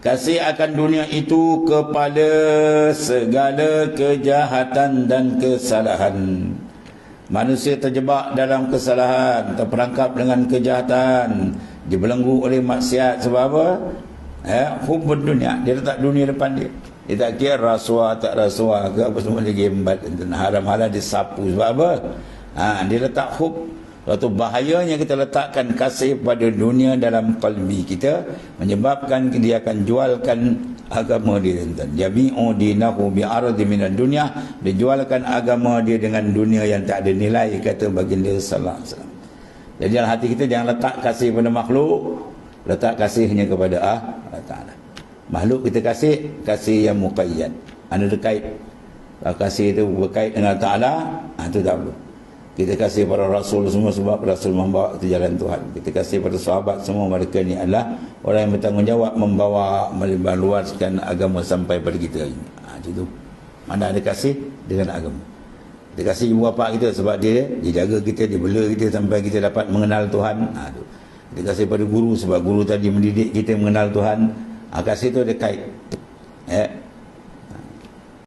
Kasih akan dunia itu kepada segala kejahatan dan kesalahan. Manusia terjebak dalam kesalahan, terperangkap dengan kejahatan, dibelenggu oleh maksiat. Sebab apa? Hubud dunia. Dia letak dunia depan dia. Dia tak kira rasuah tak rasuah ke apa semua, dia gembat dan haram-haram dia sapu. Sebab apa? Dia letak hub. Suatu bahayanya kita letakkan kasih pada dunia dalam qalbi kita, menyebabkan dia akan jualkan agama dia. Jami'u dinahu bi'ardi minad dunya, dia jualkan agama dia dengan dunia yang tak ada nilai, kata baginda sallallahu alaihi wasallam. Jadi dalam hati kita jangan letak kasih pada makhluk, letak kasihnya kepada Allah Ta'ala. Makhluk kita kasih yang muqayyad, ada kait. Kalau kasih itu berkait dengan Allah Ta'ala, itu tak perlu. Kita kasih pada Rasul semua sebab Rasul membawa ke jalan Tuhan. Kita kasih pada sahabat semua, mereka ni adalah orang yang bertanggungjawab membawa, meluaskan agama sampai pada kita ini. Itu mana ada kasih dengan agama. Kita kasih ibu bapa kita sebab dia jaga kita, dia bela kita sampai kita dapat mengenal Tuhan. Kita kasih pada guru sebab guru tadi mendidik kita mengenal Tuhan. Kasih itu ada kait.